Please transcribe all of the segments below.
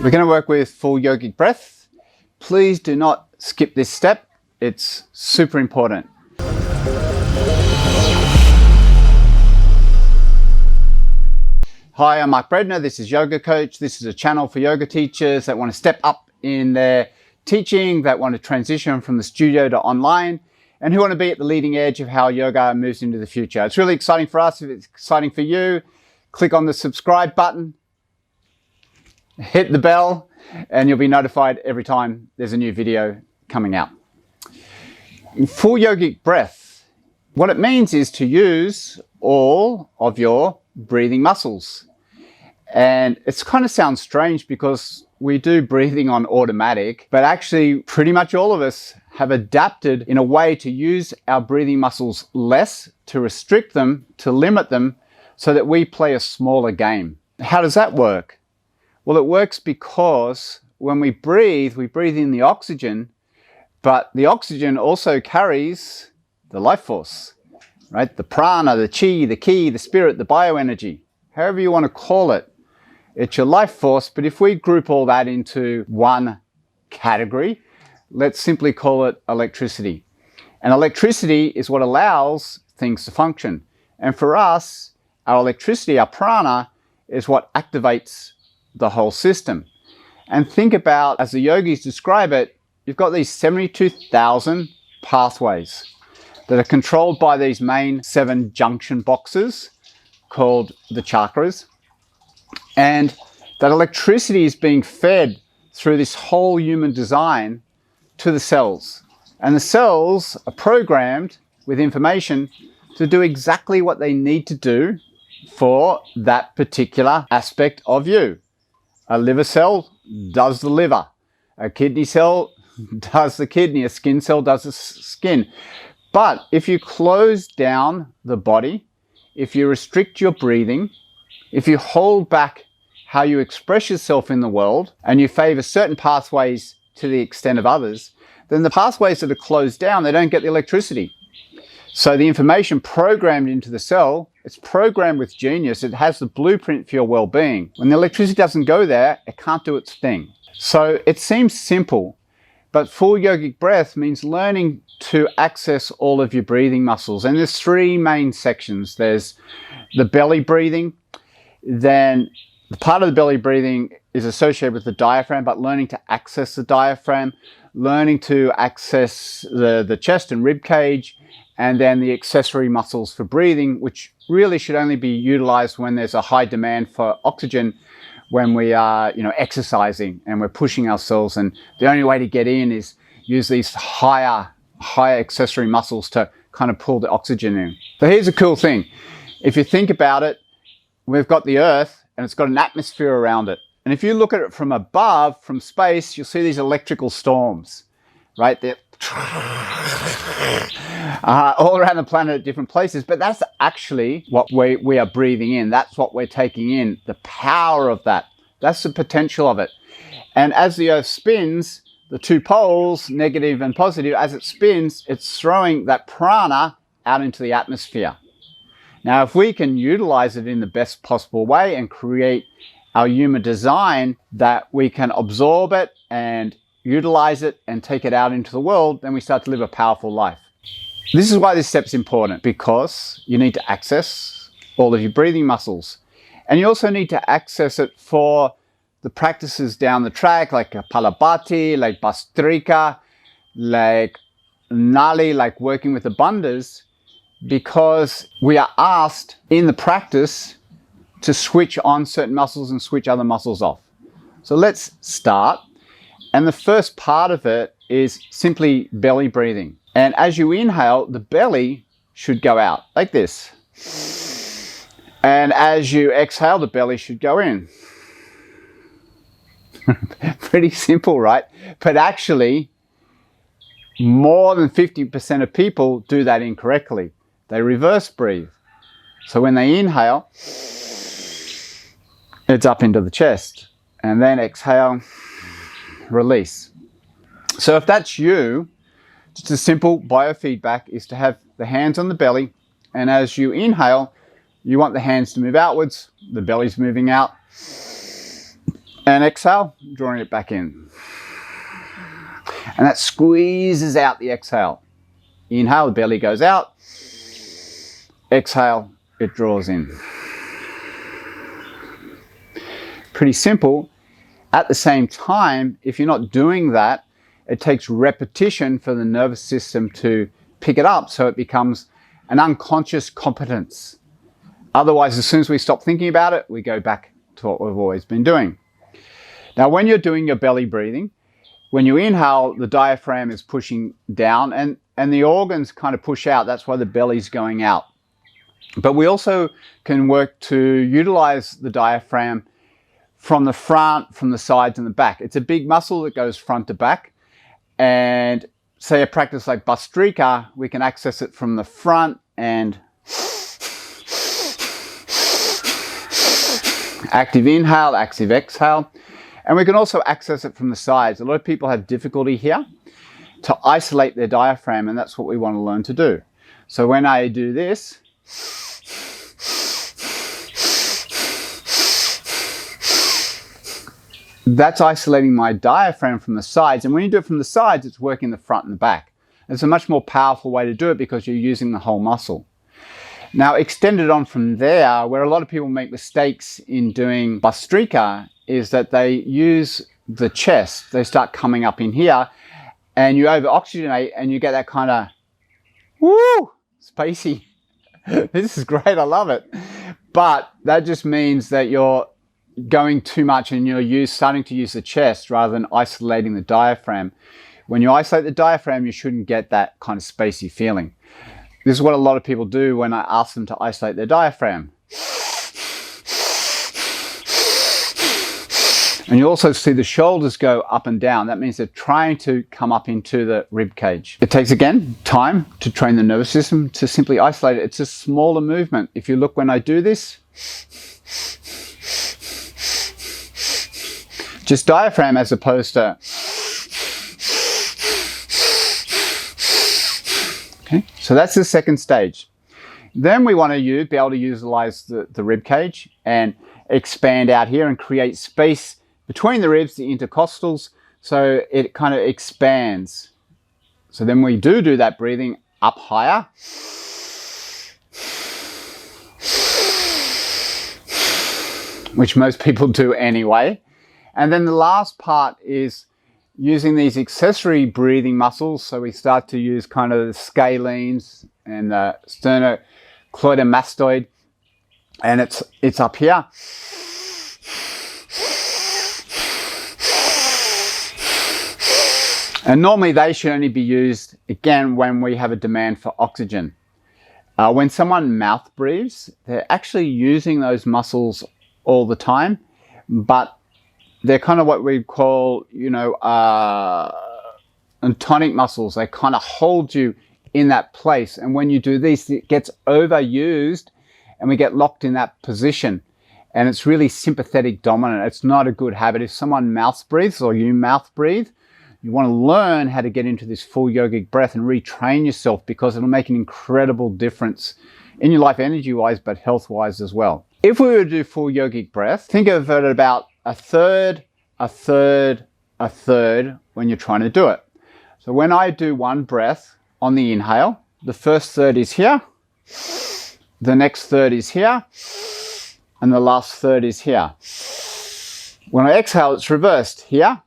We're going to work with full yogic breath. Please do not skip this step. It's super important. Hi, I'm Mark Bredner. This is Yoga Coach. This is a channel for yoga teachers that want to step up in their teaching, that want to transition from the studio to online, and who want to be at the leading edge of how yoga moves into the future. It's really exciting for us. If it's exciting for you, click on the subscribe button, hit the bell, and you'll be notified every time there's a new video coming out. In full yogic breath, what it means is to use all of your breathing muscles. And it kind of sounds strange because we do breathing on automatic, but actually pretty much all of us have adapted in a way to use our breathing muscles less, to restrict them, to limit them, so that we play a smaller game. How does that work? Well, it works because when we breathe in the oxygen, but the oxygen also carries the life force, right? The prana, the chi, the ki, the spirit, the bioenergy, however you want to call it. It's your life force, but if we group all that into one category, let's simply call it electricity. And electricity is what allows things to function. And for us, our electricity, our prana, is what activates the whole system. And think about, as the yogis describe it, you've got these 72,000 pathways that are controlled by these main 7 junction boxes called the chakras. And that electricity is being fed through this whole human design to the cells. And the cells are programmed with information to do exactly what they need to do for that particular aspect of you. A liver cell does the liver. A kidney cell does the kidney. A skin cell does the skin. But if you close down the body, if you restrict your breathing, if you hold back how you express yourself in the world, and you favor certain pathways to the extent of others, then the pathways that are closed down, they don't get the electricity. So the information programmed into the cell, it's programmed with genius. It has the blueprint for your well-being. When the electricity doesn't go there, it can't do its thing. So it seems simple, but full yogic breath means learning to access all of your breathing muscles. And there's 3 main sections. There's the belly breathing. Then the part of the belly breathing is associated with the diaphragm, but learning to access the diaphragm, learning to access the chest and rib cage, and then the accessory muscles for breathing, which really should only be utilized when there's a high demand for oxygen, when we are, exercising and we're pushing ourselves. And the only way to get in is use these higher accessory muscles to kind of pull the oxygen in. So here's a cool thing. If you think about it, we've got the Earth and it's got an atmosphere around it. And if you look at it from above, from space, you'll see these electrical storms, right? They're all around the planet at different places, but that's actually what we are breathing in. That's what we're taking in, the power of that. That's the potential of it. And as the Earth spins, the 2 poles, negative and positive, as it spins, it's throwing that prana out into the atmosphere. Now, if we can utilize it in the best possible way and create our human design that we can absorb it and utilize it and take it out into the world, then we start to live a powerful life. This is why this step's important, because you need to access all of your breathing muscles. And you also need to access it for the practices down the track, like Kapalabhati, like Bhastrika, like Nali, like working with the bandhas, because we are asked in the practice to switch on certain muscles and switch other muscles off. So let's start. And the first part of it is simply belly breathing. And as you inhale, the belly should go out like this. And as you exhale, the belly should go in. Pretty simple, right? But actually, more than 50% of people do that incorrectly. They reverse breathe. So when they inhale, it's up into the chest. And then exhale, release. So if that's you, just a simple biofeedback is to have the hands on the belly, and as you inhale, you want the hands to move outwards, the belly's moving out. And exhale, drawing it back in. And that squeezes out the exhale. Inhale, the belly goes out. Exhale, it draws in. Pretty simple. At the same time, if you're not doing that, it takes repetition for the nervous system to pick it up, so it becomes an unconscious competence. Otherwise, as soon as we stop thinking about it, we go back to what we've always been doing. Now, when you're doing your belly breathing, when you inhale, the diaphragm is pushing down and the organs kind of push out. That's why the belly's going out. But we also can work to utilize the diaphragm from the front, from the sides and the back. It's a big muscle that goes front to back. And say a practice like BHASTRIKA, we can access it from the front and active inhale, active exhale. And we can also access it from the sides. A lot of people have difficulty here to isolate their diaphragm, and that's what we want to learn to do. So when I do this, that's isolating my diaphragm from the sides. And when you do it from the sides, it's working the front and the back. It's a much more powerful way to do it because you're using the whole muscle. Now, extended on from there, where a lot of people make mistakes in doing BHASTRIKA is that they use the chest. They start coming up in here and you over-oxygenate and you get that kind of, woo, spacey. This is great, I love it. But that just means that you're going too much and you're starting to use the chest rather than isolating the diaphragm. When you isolate the diaphragm, you shouldn't get that kind of spacey feeling. This is what a lot of people do when I ask them to isolate their diaphragm. And you also see the shoulders go up and down. That means they're trying to come up into the rib cage. It takes, again, time to train the nervous system to simply isolate it. It's a smaller movement. If you look when I do this, just diaphragm as opposed to, okay, so that's the second stage. Then we want to be able to utilize the rib cage and expand out here and create space between the ribs, the intercostals, so it kind of expands. So then we do that breathing up higher. Which most people do anyway. And then the last part is using these accessory breathing muscles. So we start to use kind of the scalenes and the sternocleidomastoid, and it's up here. And normally they should only be used, again, when we have a demand for oxygen. When someone mouth breathes, they're actually using those muscles all the time, but they're kind of what we call, tonic muscles. They kind of hold you in that place. And when you do this, it gets overused and we get locked in that position. And it's really sympathetic dominant. It's not a good habit. If someone mouth breathes or you mouth breathe, you want to learn how to get into this full yogic breath and retrain yourself, because it'll make an incredible difference in your life energy-wise, but health-wise as well. If we were to do full yogic breath, think of it about a third, a third, a third when you're trying to do it. So when I do one breath on the inhale, the first third is here, the next third is here, and the last third is here. When I exhale, it's reversed. Here,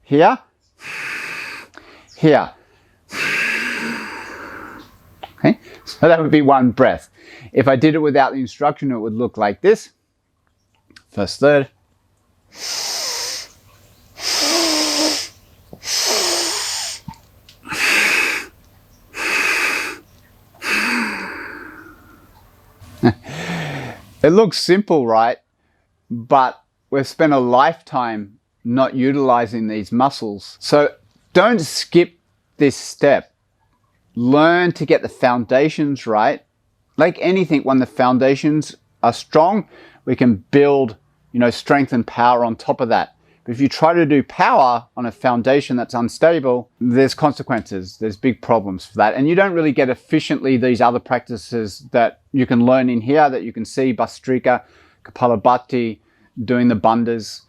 here, here. Okay, so that would be one breath. If I did it without the instruction, it would look like this. First third. It looks simple, right? But we've spent a lifetime not utilizing these muscles. So don't skip this step. Learn to get the foundations right. Like anything, when the foundations are strong, we can build, strength and power on top of that. But if you try to do power on a foundation that's unstable, there's consequences. There's big problems for that. And you don't really get efficiently these other practices that you can learn in here, that you can see, BHASTRIKA, Kapalabhati, doing the bandhas.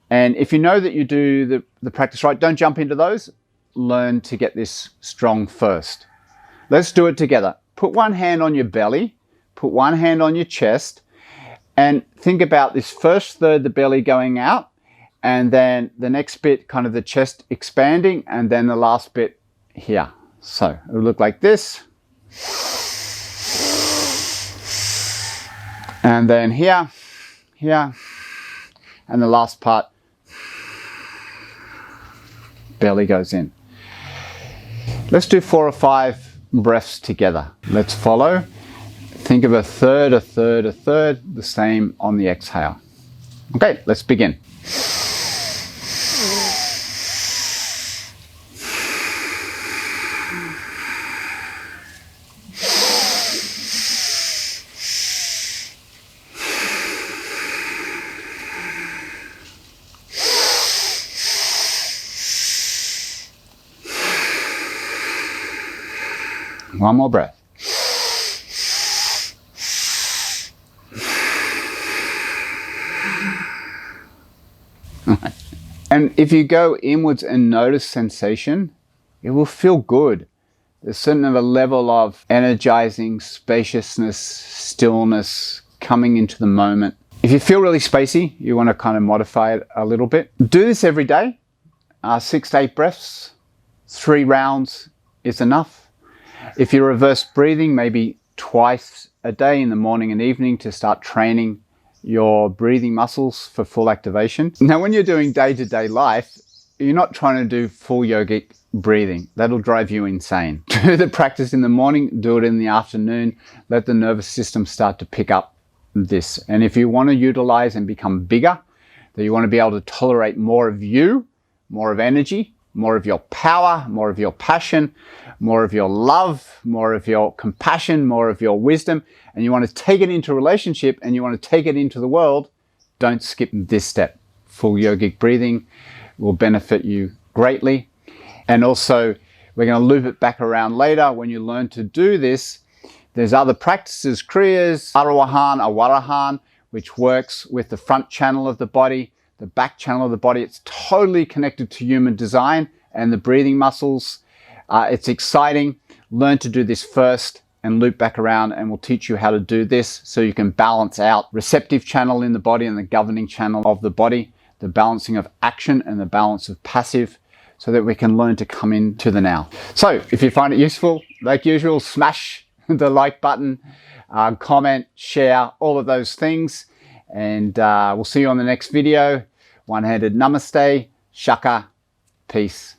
And if you know that you do the practice right, don't jump into those. Learn to get this strong first. Let's do it together. Put one hand on your belly, put one hand on your chest, and think about this first third, the belly going out, and then the next bit, kind of the chest expanding, and then the last bit here. So it will look like this. And then here, here, and the last part, belly goes in. Let's do 4 or 5 breaths together. Let's follow. Think of a third, a third, a third, the same on the exhale. Okay, let's begin. One more breath. And if you go inwards and notice sensation, it will feel good. There's certain of a level of energizing spaciousness, stillness, coming into the moment. If you feel really spacey, you want to kind of modify it a little bit. Do this every day. 6 to 8 breaths, 3 rounds is enough. If you're reverse breathing, maybe twice a day in the morning and evening to start training your breathing muscles for full activation. Now, when you're doing day-to-day life, you're not trying to do full yogic breathing. That'll drive you insane. Do the practice in the morning, do it in the afternoon. Let the nervous system start to pick up this. And if you want to utilize and become bigger, that you want to be able to tolerate more of you, more of energy, more of your power, more of your passion, more of your love, more of your compassion, more of your wisdom, and you want to take it into a relationship and you want to take it into the world, don't skip this step. Full yogic breathing will benefit you greatly. And also, we're going to loop it back around later. When you learn to do this, there's other practices, kriyas, arohan, awarahan, which works with the front channel of the body, the back channel of the body. It's totally connected to human design and the breathing muscles. It's exciting. Learn to do this first and loop back around, and we'll teach you how to do this so you can balance out receptive channel in the body and the governing channel of the body, the balancing of action and the balance of passive, so that we can learn to come into the now. So if you find it useful, like usual, smash the like button, comment, share, all of those things. And we'll see you on the next video. One-handed namaste, shaka, peace.